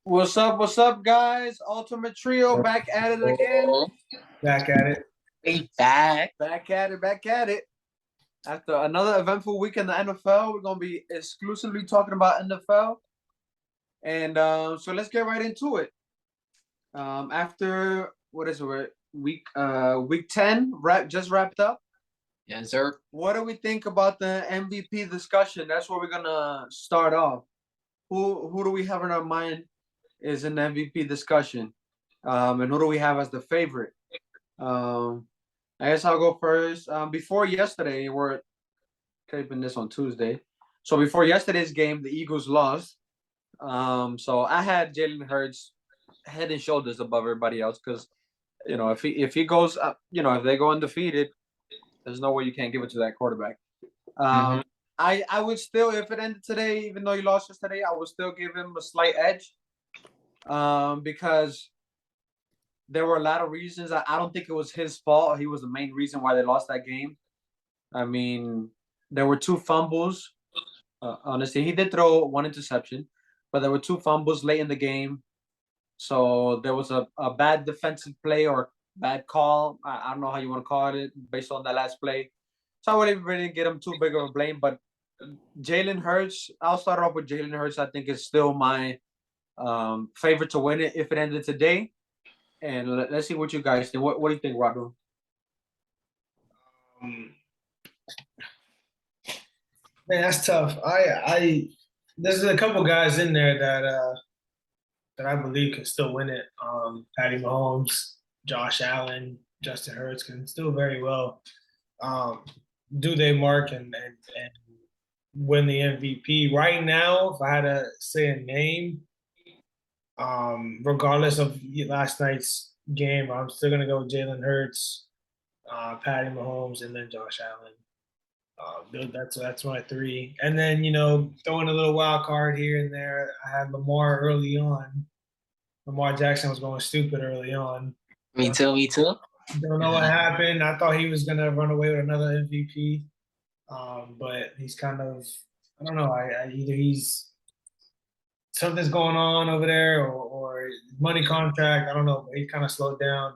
What's up, guys? Ultimate Trio back at it again. Back at it. We back. Back at it. After another eventful week in the NFL, we're gonna be exclusively talking about NFL. And so let's get right into it. After what is it? Week 10 just wrapped up. Yes, sir. What do we think about the MVP discussion? That's where we're gonna start off. Who do we have in our mind is an MVP discussion? And who do we have as the favorite? I guess I'll go first. Before yesterday, we're taping this on Tuesday. So before yesterday's game, the Eagles lost. So I had Jalen Hurts head and shoulders above everybody else because, if he goes up, if they go undefeated, there's no way you can't give it to that quarterback. I would still, if it ended today, even though he lost yesterday, I would still give him a slight edge. Because there were a lot of reasons. I don't think it was his fault. He was the main reason why they lost that game. I mean, there were two fumbles. Honestly, he did throw one interception, but there were two fumbles late in the game. So there was a bad defensive play or bad call. I don't know how you want to call it based on that last play. So I wouldn't really get him too big of a blame. But Jalen Hurts, I'll start off with Jalen Hurts. I think is still my favorite to win it if it ended today. And let's see what you guys think. What do you think, Rado? Man, that's tough. There's a couple guys in there that I believe can still win it. Patty Mahomes, Josh Allen, Justin Hurts can still very well do they mark and win the MVP. Right now, if I had to say a name, regardless of last night's game, I'm still gonna go with Jalen Hurts, Patty Mahomes, and then Josh Allen. That's my three. And then throwing a little wild card here and there. I had Lamar early on. Lamar Jackson was going stupid early on. Me too. Don't know what happened. I thought he was gonna run away with another MVP, but he's kind of, I don't know. Either he's something's going on over there, or money contract. I don't know. But he kind of slowed down.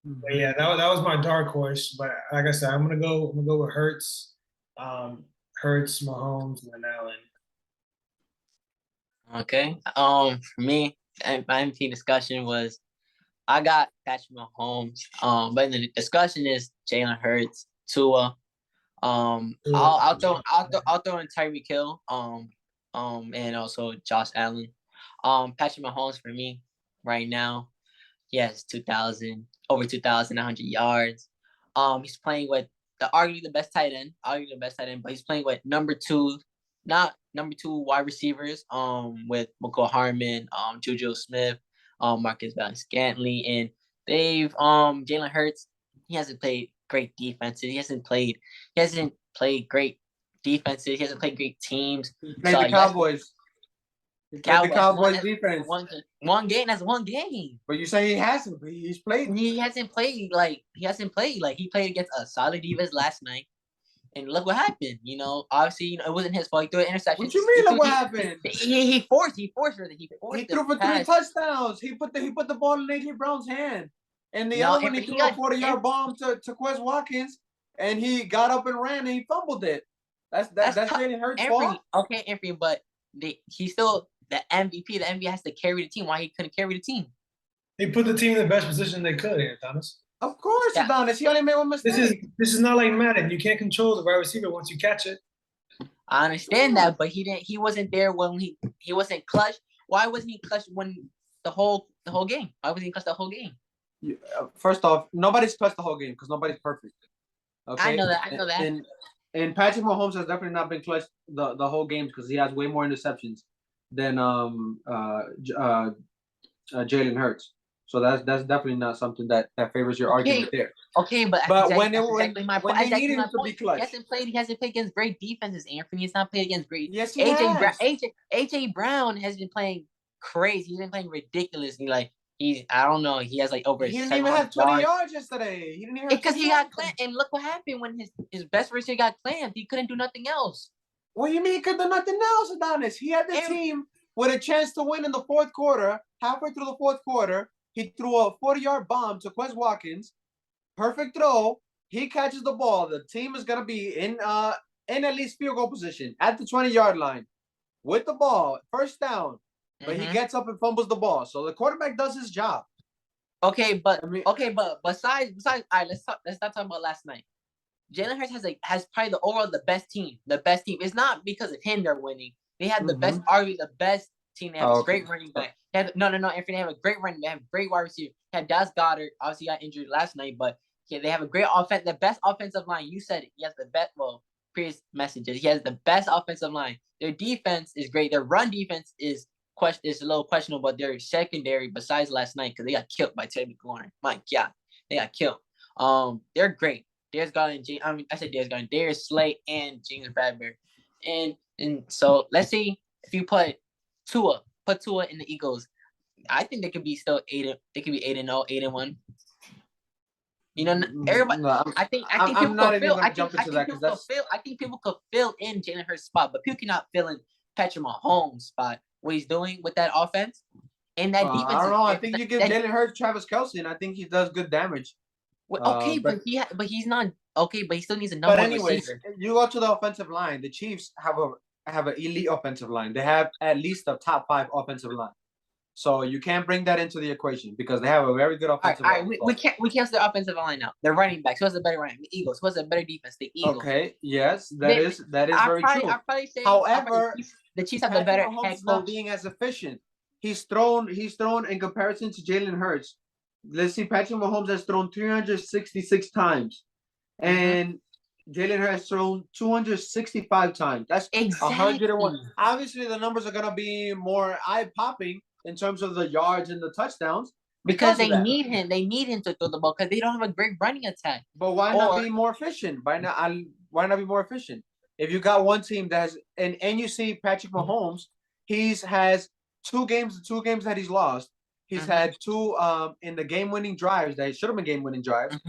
But yeah, that was my dark horse. But like I said, I'm gonna go with Hurts, Mahomes, and Allen. Okay. For me, my MVP discussion was I got Patrick Mahomes. But the discussion is Jalen Hurts, Tua. I'll throw in Tyreek Hill. And also Josh Allen. Patrick Mahomes for me right now. He has over 2,100 yards. He's playing with arguably the best tight end, but he's playing with number two wide receivers. With McCall Harmon, Juju Smith, Marcus Valdes-Scantling, and they've Jalen Hurts. He hasn't played great defenses. He hasn't played great defenses. He hasn't played great teams. He played the Cowboys. The Cowboys defense. One game. That's one game. But you say he hasn't. He's played. He hasn't played like he played against a solid defense last night. And look what happened. Obviously, it wasn't his fault. He threw an interception. What you mean? Look what happened? He forced it. He threw for 3 touchdowns. He put the ball in AJ Brown's hand, and the other one he threw a 40-yard bomb to Quez Watkins, and he got up and ran and he fumbled it. That's Jalen Hurts' fault. Okay, Anthony, but he's still the MVP. The MVP has to carry the team. Why he couldn't carry the team? He put the team in the best position they could, Thomas. Of course, yeah. Adonis. He only made one mistake. This is not like Madden. You can't control the wide receiver once you catch it. I understand that, but he wasn't there when he wasn't clutch. Why wasn't he clutch when the whole game? Why wasn't he clutch the whole game? First off, nobody's clutched the whole game because nobody's perfect. Okay? I know that. And Patrick Mahomes has definitely not been clutched the whole game because he has way more interceptions than Jalen Hurts. So that's definitely not something that favors your argument there. Okay, but when they needed him to be clutch, he hasn't played against great defenses. Anthony, he's not played against great. Yes, he has. AJ Brown has been playing crazy. He's been playing ridiculous. I don't know. He has like over. He didn't even have 20 yards yesterday. He didn't even because he got clamped. And look what happened when his best receiver got clamped. He couldn't do nothing else. What do you mean? Because there's nothing else, Adonis. He had the team with a chance to win in the fourth quarter. Halfway through the fourth quarter, he threw a 40-yard bomb to Quez Watkins. Perfect throw. He catches the ball. The team is gonna be in at least field goal position at the 20-yard line with the ball, first down. But he gets up and fumbles the ball. So the quarterback does his job. Okay, but besides, all right, let's not talk about last night. Jalen Hurts has probably the best team. The best team. It's not because of him they're winning. They have the best, arguably the best team. They have a great running back. Anthony. They have a great running. They have a great wide receiver. They have Dallas Goedert. Obviously, got injured last night, but they have a great offense. The best offensive line. You said it. He has the best. Well, previous messages. He has the best offensive line. Their defense is great. Their run defense is a little questionable, but their secondary, besides last night, because they got killed by Terry McLaurin. My God, they got killed. They're great. Darius Slay and James Bradbury. And so let's see if you put Tua in the Eagles. I think they could be still 8-0, 8-1. You know, everybody. No, I think I'm not even gonna jump into that because I think people could fill in Jalen Hurts' spot, but people cannot fill in Patrick Mahomes' spot. What he's doing with that offense and that defense. I don't know. I think you give Jalen Hurts Travis Kelce, and I think he does good damage. Okay, but he's not okay. But he still needs a number. But anyways, you go to the offensive line. The Chiefs have an elite offensive line. They have at least a top 5 offensive line. So you can't bring that into the equation because they have a very good offensive line. We can't say offensive line now. The running backs. Who's the better running? The Eagles. Who's the better defense? The Eagles. Okay. Yes, that is very true. However, the Chiefs have the better head coach. Not being as efficient. He's thrown in comparison to Jalen Hurts. Let's see, Patrick Mahomes has thrown 366 times, and Jalen Hurts has thrown 265 times. That's 101. Obviously, the numbers are gonna be more eye-popping in terms of the yards and the touchdowns because they need him. They need him to throw the ball because they don't have a great running attack. But why not be more efficient? Why not be more efficient? If you got one team that has and you see Patrick Mahomes, has two games that he's lost. He's had 2 in the game-winning drives that should have been game-winning drives.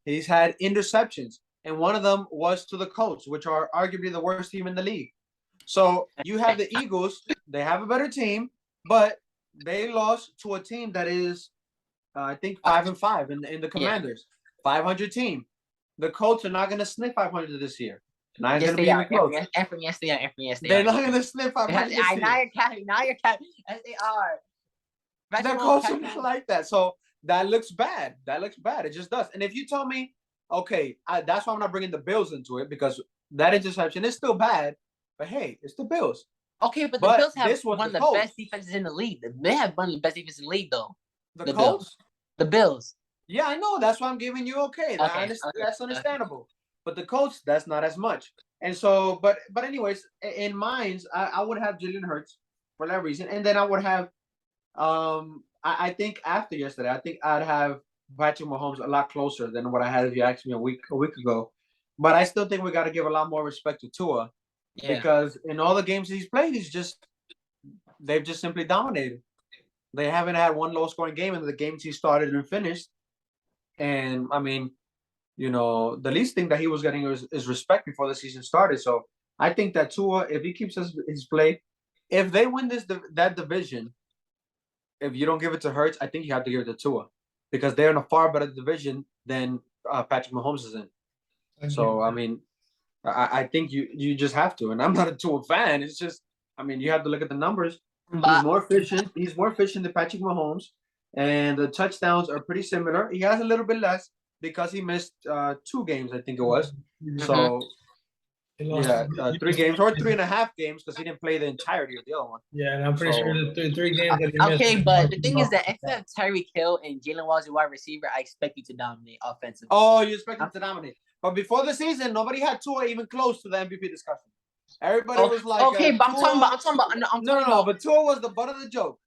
He's had interceptions, and one of them was to the Colts, which are arguably the worst team in the league. So you have the Eagles; they have a better team, but they lost to a team that is, I think, 5-5 in the Commanders, 500 team. The Colts are not going to sniff 500 this year. Not yes, they are. Yes, they are. They're not going to sniff 500 this year. Now you're capping. Yes, they are. The Colts are not like that. So that looks bad. It just does. And if you tell me, okay, that's why I'm not bringing the Bills into it because that interception is still bad. But hey, it's the Bills. Okay, but the Bills have one of the best defenses in the league. They have one of the best defenses in the league, though. The Colts? The Bills. Yeah, I know. That's why I'm giving you okay. That's understandable. But the Colts, that's not as much. And so, but anyways, in mines, I would have Jalen Hurts for that reason. And then I would have, I think after yesterday, I think I'd have Patrick Mahomes a lot closer than what I had if you asked me a week ago. But I still think we got to give a lot more respect to Tua because in all the games he's played, they've just simply dominated. They haven't had one low-scoring game in the games he started and finished. And I mean, you know, the least thing that he was getting is respect before the season started. So I think that Tua, if he keeps his play, if they win that division, if you don't give it to Hurts, I think you have to give it to Tua because they're in a far better division than Patrick Mahomes is in. So I mean, I think you just have to. And I'm not a Tua fan. It's just, I mean, you have to look at the numbers. He's more efficient. He's more efficient than Patrick Mahomes, and the touchdowns are pretty similar. He has a little bit less because he missed 2 games, I think it was. So. Yeah, 3 games or 3.5 games because he didn't play the entirety of the other one. Yeah, and I'm pretty sure the 3 games that he missed. Okay, but the thing is that if you have Tyreek Hill and Jalen Waddle wide receiver, I expect you to dominate offensively. Oh, you expect him to dominate. But before the season, nobody had Tua even close to the MVP discussion. Everybody was like, okay, but I'm talking about. But Tua was the butt of the joke.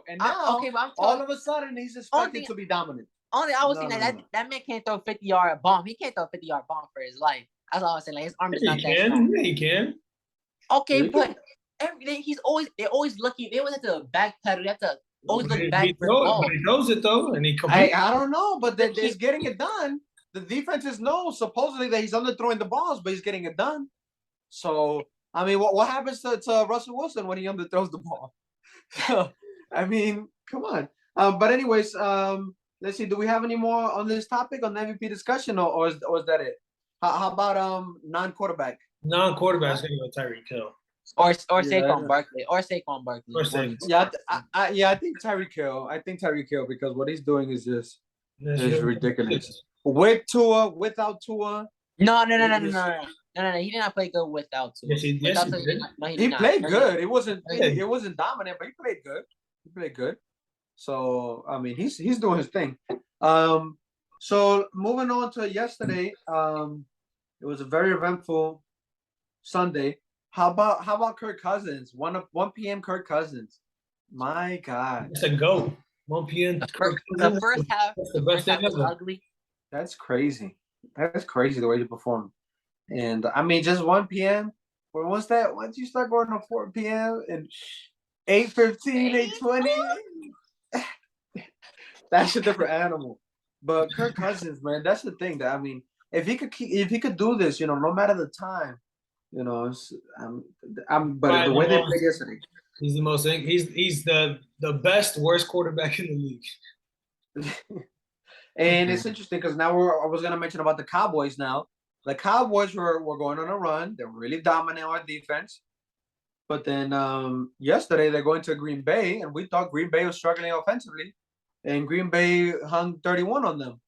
And now, all of a sudden, he's expected to be dominant. Only I was saying that man can't throw a 50-yard bomb. He can't throw a 50-yard bomb for his life. That's all I was saying. Like his arm is not that strong. Yeah, he can. Okay, but everything they're always looking. They always have to backpedal. They have to always look back for the ball. He knows it though, and he I don't know, but he's getting it done. The defenses know supposedly that he's underthrowing the balls, but he's getting it done. So I mean, what happens to Russell Wilson when he underthrows the ball? So, I mean, come on. But anyways, let's see. Do we have any more on this topic on the MVP discussion, or is that it? How about non-quarterback? Non-quarterback's gonna go Tyreek Hill Or Yeah, Saquon Barkley. Or Saquon Barkley. or One. six. yeah, I think Tyreek Hill. I think Tyreek Hill because what he's doing is just That's is really ridiculous. With Tua, without Tua, No. He did not play good without Tua. Yes, he Without did. Tua, no, he he did not. played No, good. It wasn't Yeah. it wasn't dominant, but he played good. He played good. So I mean, he's doing his thing. So moving on to yesterday, it was a very eventful Sunday. How about Kirk Cousins? 1 p.m. Kirk Cousins. My God, It's a goat. 1 p.m. The first half, That's the the best first half thing was ever. ugly. that's crazy. That's crazy the way he performed. And I mean, just 1 p.m. Or once you start going to 4 p.m. and 8:15, 8:20, that's a different animal. But Kirk Cousins, man, that's the thing. That I mean, if he could do this, no matter the time, it's, but the way they played yesterday, He's the most. He's the best worst quarterback in the league. and it's interesting because now I was gonna mention about the Cowboys. Now the Cowboys were going on a run. They're really dominant on defense. But then yesterday they're going to Green Bay, and we thought Green Bay was struggling offensively, and Green Bay hung 31 on them.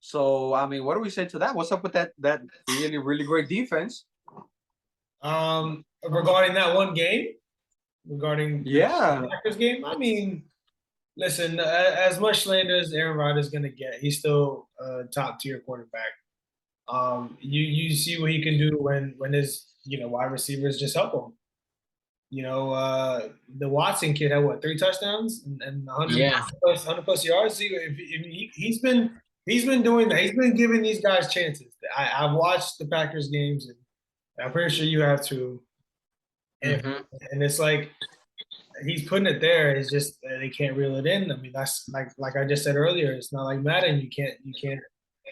So I mean, what do we say to that? What's up with that really really great defense? Regarding that one game, regarding Yeah, the Packers game, I mean, listen, as much slander as Aaron Rodgers is gonna get, he's still a top tier quarterback. You see what he can do when his wide receivers just help him. The Watson kid had what 3 touchdowns and 100 Yeah. plus 100 plus yards. He's been doing that. He's been giving these guys chances. I've watched the Packers games, and I'm pretty sure you have too. And, and it's like he's putting it there. It's just they can't reel it in. I mean, that's like I just said earlier. It's not like Madden. You can't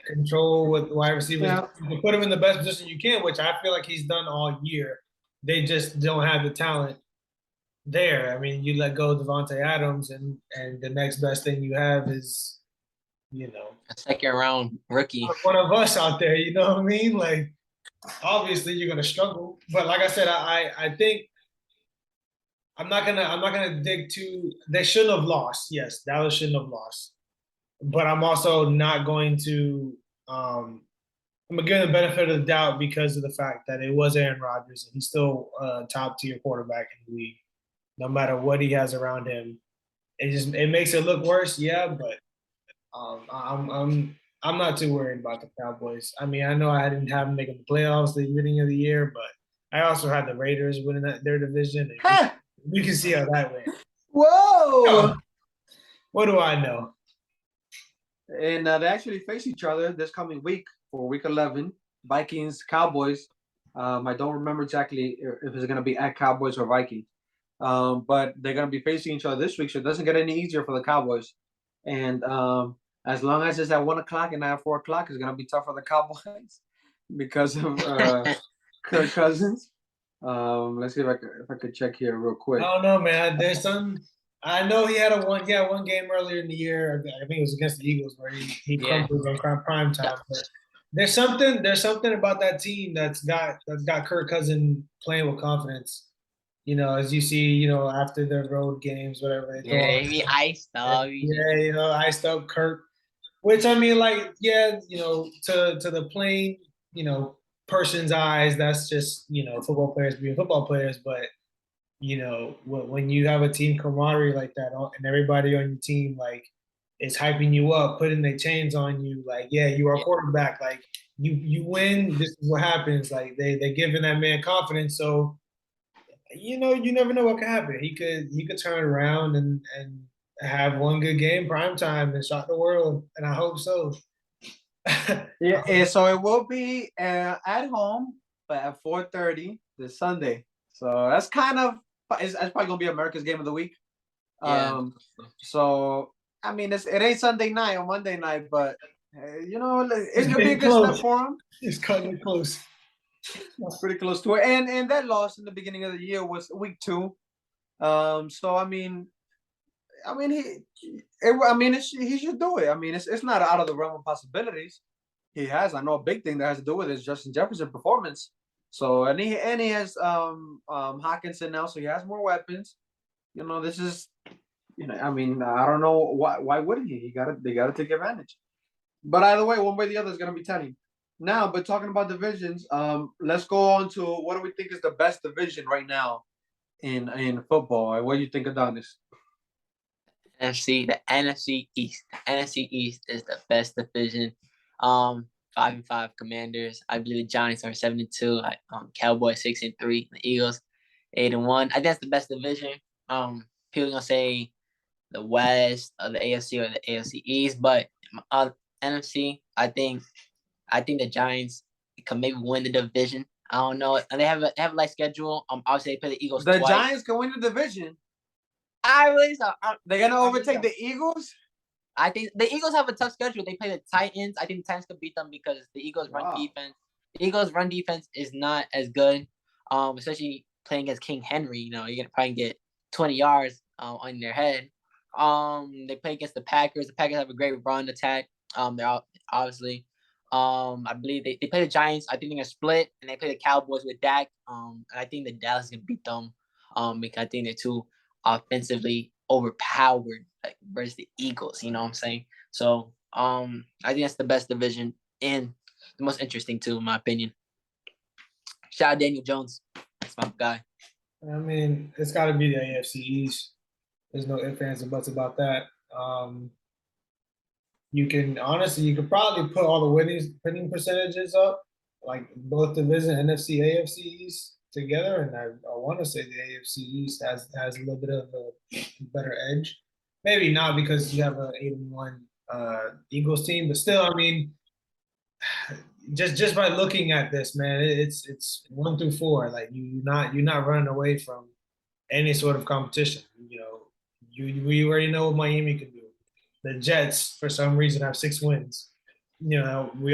control what wide receivers. Yeah. You put him in the best position you can, which I feel like he's done all year. They just don't have the talent there. I mean, you let go of Devontae Adams, and the next best thing you have is, A second round rookie. one of us out there. You know what I mean? Like, obviously you're gonna struggle, but like I said, I think I'm not gonna dig too. They shouldn't have lost. Yes, Dallas shouldn't have lost, but I'm also not going to. I'm gonna give him the benefit of the doubt because of the fact that it was Aaron Rodgers and he's still a top tier quarterback in the league. No matter what he has around him, it makes it look worse. Yeah, but I'm not too worried about the Cowboys. I mean, I know I didn't have them making the playoffs the beginning of the year, but I also had the Raiders winning their division. And we can see how that went. Whoa! What do I know? And they actually face each other this coming week for Week 11. Vikings, Cowboys. I don't remember exactly if it's going to be at Cowboys or Vikings. But they're going to be facing each other this week, so it doesn't get any easier for the Cowboys. And as long as it's at 1 o'clock and not at 4 o'clock, it's going to be tough for the Cowboys because of Kirk Cousins. Let's see if I could check here real quick. I don't know, man. There's some. I know he had one game earlier in the year. I think it was against the Eagles where he crumbled on prime time. But there's something about that team that's got Kirk Cousins playing with confidence. As you see, after their road games, whatever. He iced up. Yeah, iced up Kirk. Which I mean, like, yeah, to the plain, person's eyes, that's just football players being football players. But when you have a team camaraderie like that, and everybody on your team like is hyping you up, putting their chains on you, like, yeah, you are a quarterback, like you win. This is what happens. Like they're giving that man confidence. So you never know what could happen. He could turn around and have one good game, prime time, and shock the world. And I hope so. Yeah, so it will be at home, but at 4:30 this Sunday. So that's probably gonna be America's game of the week. Yeah. So I mean, it ain't Sunday night or Monday night, but it's gonna be a good close. step for him. It's cutting it close. That's pretty close to it. And that loss in the beginning of the year was week 2. So he should do it. I mean, it's not out of the realm of possibilities. He has. I know a big thing that has to do with his Justin Jefferson performance. So and he has Hawkinson now, so he has more weapons. This is I mean, I don't know why wouldn't he? They gotta take advantage. But either way, one way or the other is gonna be telling. Now, but talking about divisions, let's go on to what do we think is the best division right now in football? What do you think, Adonis? The NFC East. The NFC East is the best division. 5-5 Commanders. I believe the Giants are 7-2. Cowboys 6-3. The Eagles 8-1. I think that's the best division. People gonna say the West or the AFC or the AFC East, but NFC. I think the Giants can maybe win the division. I don't know. And they have a light schedule. Obviously they play the Eagles The twice. Giants can win the division. I really so. They're gonna overtake the Eagles. I think the Eagles have a tough schedule. They play the Titans. I think the Titans could beat them because the Eagles run defense. The Eagles run defense is not as good. Especially playing against King Henry. You're gonna probably get 20 yards on their head. They play against the Packers. The Packers have a great run attack. They're out, obviously. I believe they play the Giants. I think they're gonna split, and they play the Cowboys with Dak. And I think the Dallas is gonna beat them. Because I think they're too offensively overpowered, like versus the Eagles. You know what I'm saying? So, I think that's the best division and the most interesting too, in my opinion. Shout out Daniel Jones. That's my guy. I mean, it's got to be the AFC East. There's no ifs, ands, and buts about that. You can probably put all the winning percentages up, like both division, NFC, AFC East together, and I want to say the AFC East has a little bit of a better edge. Maybe not because you have an 8-1 Eagles team, but still, I mean, just by looking at this, man, it's 1 through 4. Like you're not running away from any sort of competition. We already know what Miami can do. The Jets, for some reason, have 6 wins. We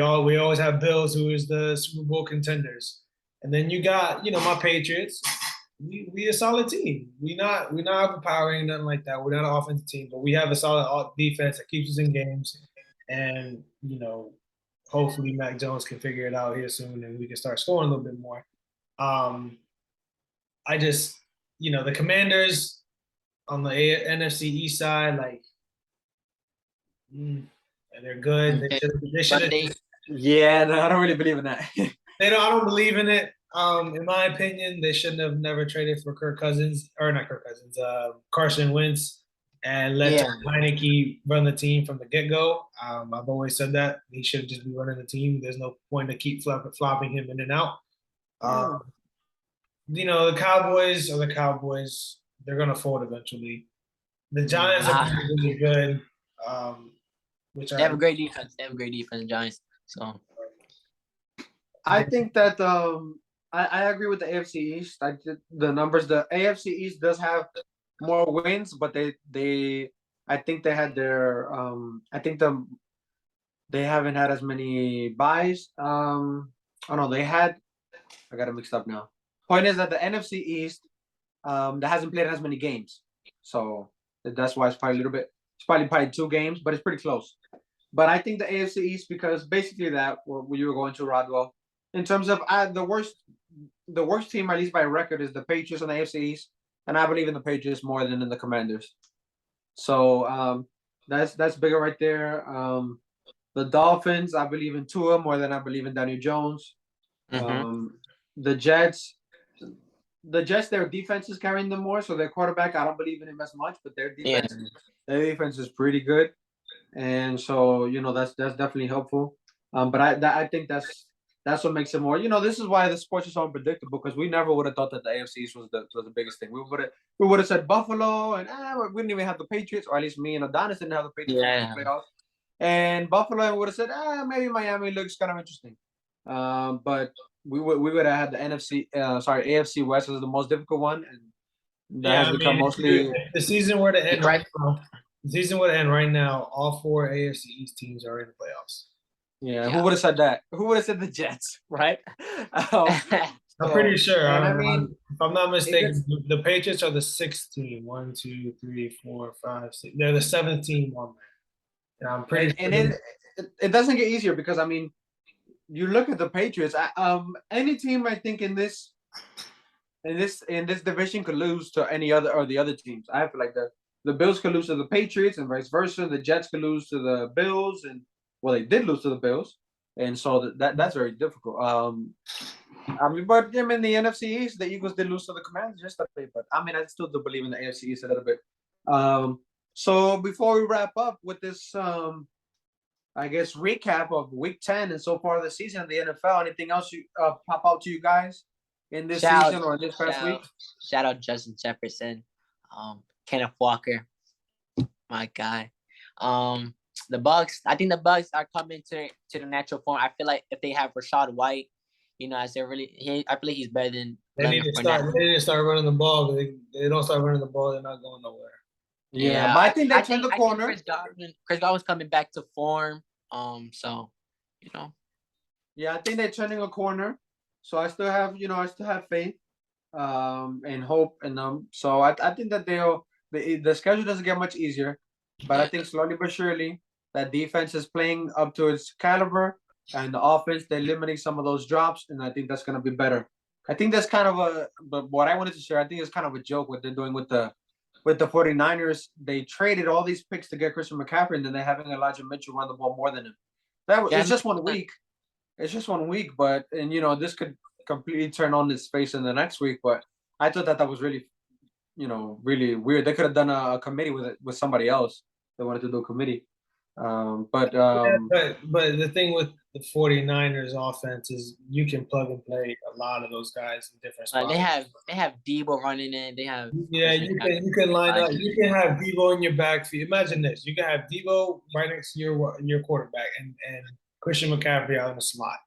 always have Bills, who is the Super Bowl contenders, and then you got my Patriots. We a solid team. We're not overpowering, nothing like that. We're not an offensive team, but we have a solid defense that keeps us in games, and hopefully Mac Jones can figure it out here soon, and we can start scoring a little bit more. I just the Commanders on the NFC East side, like. They're good. They should. Yeah, no, I don't really believe in that. I don't believe in it. In my opinion, they shouldn't have never traded for Carson Wentz, and let Heineke run the team from the get-go. I've always said that he should just be running the team. There's no point to keep flopping him in and out. The Cowboys are the Cowboys. They're gonna fold eventually. The Giants are really good. They have a great defense. Giants. So I think that I agree with the AFC East. The numbers. The AFC East does have more wins, but I think they had their they haven't had as many buys. Oh no, they had. I got it mixed up now. Point is that the NFC East that hasn't played as many games, so that's why it's probably a little bit. It's probably 2 games, but it's pretty close. But I think the AFC East, because basically that what you were going to, Rodwell, in terms of the worst team, at least by record, is the Patriots on the AFC East, and I believe in the Patriots more than in the Commanders. So that's bigger right there. The Dolphins, I believe in Tua more than I believe in Daniel Jones. The Jets, their defense is carrying them more. So their quarterback, I don't believe in him as much, but their defense is pretty good, and so that's definitely helpful. But I think that's what makes it more. This is why the sports is so unpredictable, because we never would have thought that the AFC East was the biggest thing. We would have said Buffalo, and we didn't even have the Patriots, or at least me and Adonis didn't have the Patriots in the playoffs. And Buffalo would have said, maybe Miami looks kind of interesting. But we would have had the AFC West as the most difficult one, and that has become mostly. If the season were to end right now, all 4 AFC East teams are in the playoffs. Yeah, who would have said that? Who would have said the Jets, right? Um, I'm pretty sure. and I mean, if I'm not mistaken, gets, the Patriots are the 6th team. 1, 2, 3, 4, 5, 6. They're the 7th team on there. And I'm pretty and sure. it doesn't get easier because I mean, you look at the Patriots. Any team I think in this division could lose to any other or the other teams. I feel like the Bills could lose to the Patriots and vice versa. The Jets could lose to the Bills, and well, they did lose to the Bills, and so that's very difficult. I mean, but I mean, the NFC East, the Eagles did lose to the Commanders yesterday, but I mean, I still do believe in the AFC East a little bit. So before we wrap up with this, I guess recap of Week 10 and so far this season in the NFL, anything else you pop out to you guys in this season or in this past week? Shout out Justin Jefferson, Kenneth Walker, my guy. The Bucks. I think the Bucks are coming to the natural form. I feel like if they have Rashad White, as they're I feel like he's better than. They need to start running the ball. They don't start running the ball, they're not going nowhere. Yeah, but I think they turned the corner. Chris Godwin's coming back to form. So, Yeah, I think they're turning a corner. So I still have faith, and hope in them. So I think that the schedule doesn't get much easier, but I think slowly but surely that defense is playing up to its caliber, and the offense they're limiting some of those drops, and I think that's gonna be better. I think that's kind of but what I wanted to share, I think it's kind of a joke what they're doing with the 49ers. They traded all these picks to get Christian McCaffrey, and then they're having Elijah Mitchell run the ball more than him. It's just 1 week. It's just 1 week, but this could completely turn on its face in the next week. But I thought that was really, really weird. They could have done a committee with somebody else. They wanted to do a committee. But the thing with the 49ers offense is you can plug and play a lot of those guys in different spots. They have Debo running in. They have you can line up. You can have Debo in your backfield. Imagine this: you can have Debo right next to your quarterback and Christian McCaffrey out in the slot.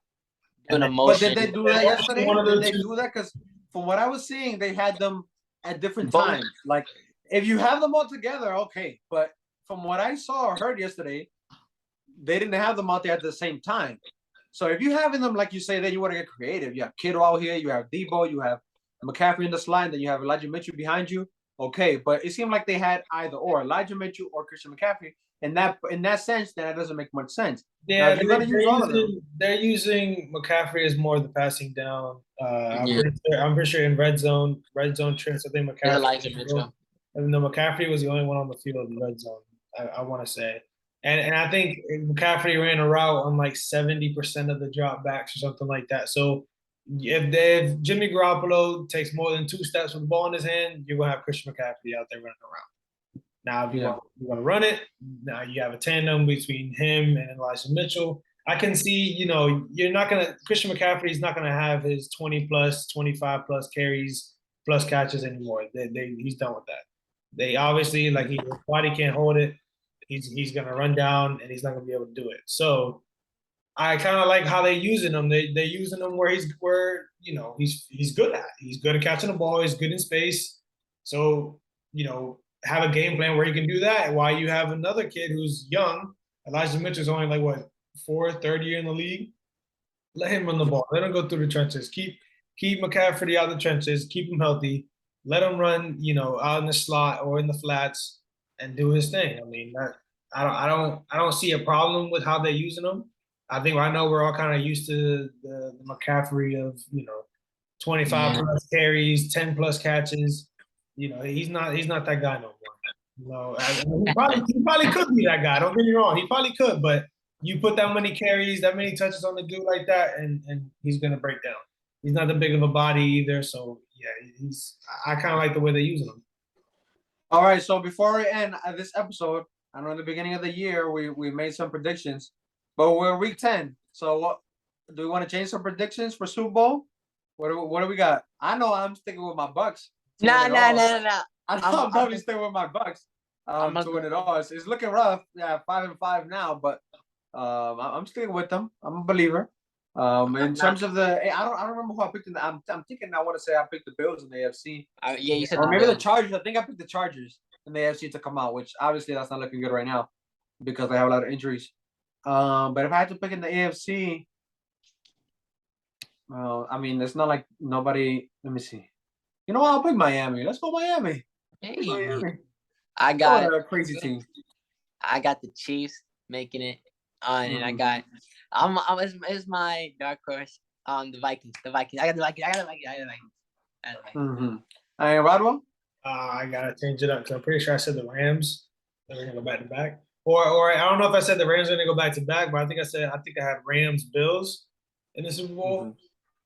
But did they do that yesterday? Did they do that? Because from what I was seeing, they had them at different times. Like if you have them all together, okay. But from what I saw or heard yesterday, they didn't have them out there at the same time. So if you're having them, like you say, then you want to get creative. You have Kittle out here, you have Debo, you have McCaffrey in the slide, then you have Elijah Mitchell behind you. Okay, but it seemed like they had either or Elijah Mitchell or Christian McCaffrey. In that sense, then it doesn't make much sense. Yeah, they're using McCaffrey as more of the passing down. I'm pretty sure in red zone trips, I think McCaffrey. Elijah Mitchell. And the McCaffrey was the only one on the field in the red zone. I want to say, and I think McCaffrey ran a route on like 70% of the dropbacks or something like that. So if Jimmy Garoppolo takes more than 2 steps with the ball in his hand, you're gonna have Christian McCaffrey out there running around. Now, if you want to run it, now you have a tandem between him and Elijah Mitchell. I can see, Christian McCaffrey is not gonna have his 20 plus, 25 plus carries plus catches anymore. He's done with that. They obviously his body can't hold it. He's gonna run down and he's not gonna be able to do it. So I kind of like how they're using him. They're using him where he's good at. He's good at catching the ball. He's good in space. So have a game plan where he can do that. While you have another kid who's young, Elijah Mitchell's only third year in the league. Let him run the ball. Let him go through the trenches. Keep McCaffrey out of the trenches. Keep him healthy. Let him run, out in the slot or in the flats and do his thing. I mean, I don't see a problem with how they're using him. I think right now we're all kind of used to the McCaffrey of 25 plus carries, 10 plus catches. He's not that guy no more. He probably could be that guy. Don't get me wrong, he probably could. But you put that many carries, that many touches on the dude like that, and he's gonna break down. He's not that big of a body either, so yeah, I kind of like the way they're using him. All right, so before we end this episode, I know in the beginning of the year we made some predictions, but we're week 10. So what do we want to change some predictions for Super Bowl? What do we got? I know I'm sticking with my Bucks. No. I know I'm probably sticking with my Bucks. To win it all. It's looking rough. Yeah, 5-5 now, but I'm sticking with them. I'm a believer. In terms of I don't remember who I picked. I'm thinking I want to say I picked the Bills in the AFC. Yeah, you said. Or maybe the Chargers. I think I picked the Chargers in the AFC to come out, which obviously that's not looking good right now because they have a lot of injuries. But if I had to pick in the AFC, well, I mean, it's not like nobody. Let me see. You know what? I'll pick Miami. Let's go Miami. Hey, Miami. I Go got with a crazy team. the Chiefs making it. And I Mhm. got it's my dark horse. The Vikings. I got the Vikings. I got the Vikings. Mm-hmm. And Rodwell? I gotta change it up because I'm pretty sure I said the Rams. They're gonna go back to back. Or I don't know if I said the Rams are gonna go back to back, but I think I had Rams Bills in the Super Bowl.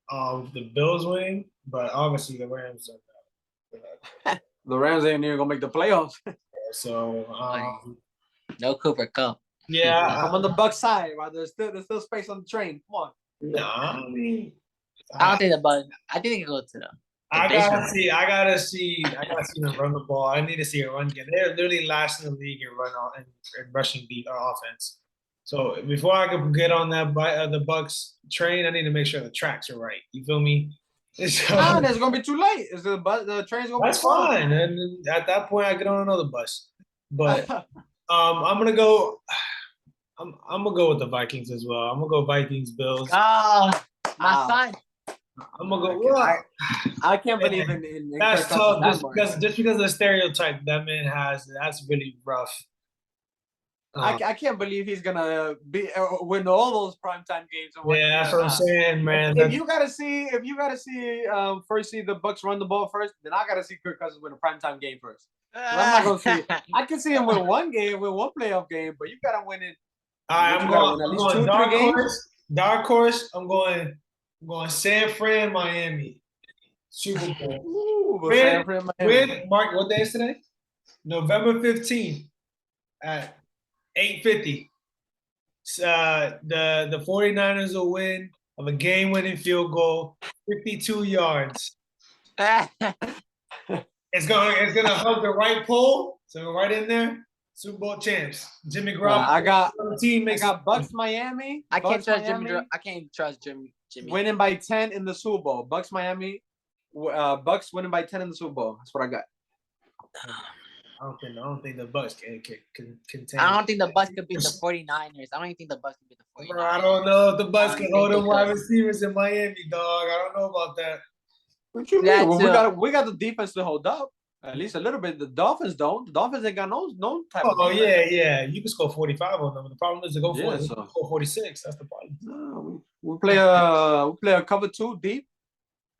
The Bills winning, but obviously the Rams are. The Rams ain't even gonna make the playoffs. So No Cooper Cup. yeah, I'm on the Buck side, right? There's still space on the train. Come on. nah, I mean, I don't think the Bucks. I think they can go to the I division. gotta see them run the ball. I need to see a run game. They're literally last in the league in rushing beat offense. So before I can get on that the Bucks train, I need to make sure the tracks are right. You feel me? So, Nah, it's gonna be too late. The train's gonna that's be full. fine. And at that point, I get on another bus. But I'm gonna go. I'm gonna go with the Vikings as well. I'm gonna go Vikings Bills. Oh, my Ow. son. I'm gonna go. I can't believe in That's Kirk tough. Cousins that much. Just because of the stereotype that man has, that's really rough. I can't believe he's gonna win all those primetime games. Yeah, that's what I'm saying, man. If you gotta see, first see the Bucks run the ball first, then I gotta see Kirk Cousins win a primetime game first. I'm not gonna see. I can see him win one playoff game, but you gotta win it. All right, I'm gotta win at least 2-3 games. Dark horse. I'm going San Fran, Miami, Super Bowl. Ooh, San Fran, Miami. Mark, what day is today? November 15th at 8:50. The 49ers will win of a game-winning field goal, 52 yards. It's gonna hug the right pole, so right in there. Super Bowl champs. Jimmy Garoppolo. I got Bucks Miami. I can't trust Miami, Jimmy. I can't trust Jimmy. winning by 10 in the Super Bowl. Bucks Miami. Bucks winning by 10 in the Super Bowl. That's what I got. I don't think the Bucks can contain. I don't think the Bucks could beat the 49ers. I don't even think the Bucks can beat the 49ers. Bro, I don't know if the Bucks can hold them wide receivers in Miami, dog. I don't know about that. What you mean? Well, we got the defense to hold up. At least a little bit. The Dolphins don't. The Dolphins ain't got no type of defense. Yeah. You can score 45 on them. The problem is to go for score 46. That's the problem. No, we play a cover 2 deep,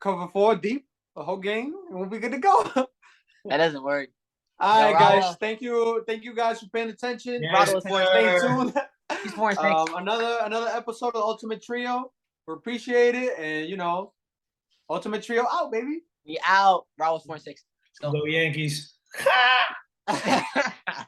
cover 4 deep, the whole game, and we'll be good to go. That doesn't work. All right, guys. Thank you guys for paying attention. Yes, Stay tuned. Another episode of Ultimate Trio. We appreciate it, and Ultimate Trio out, baby. We out. Raw was 4-6. Go Yankees.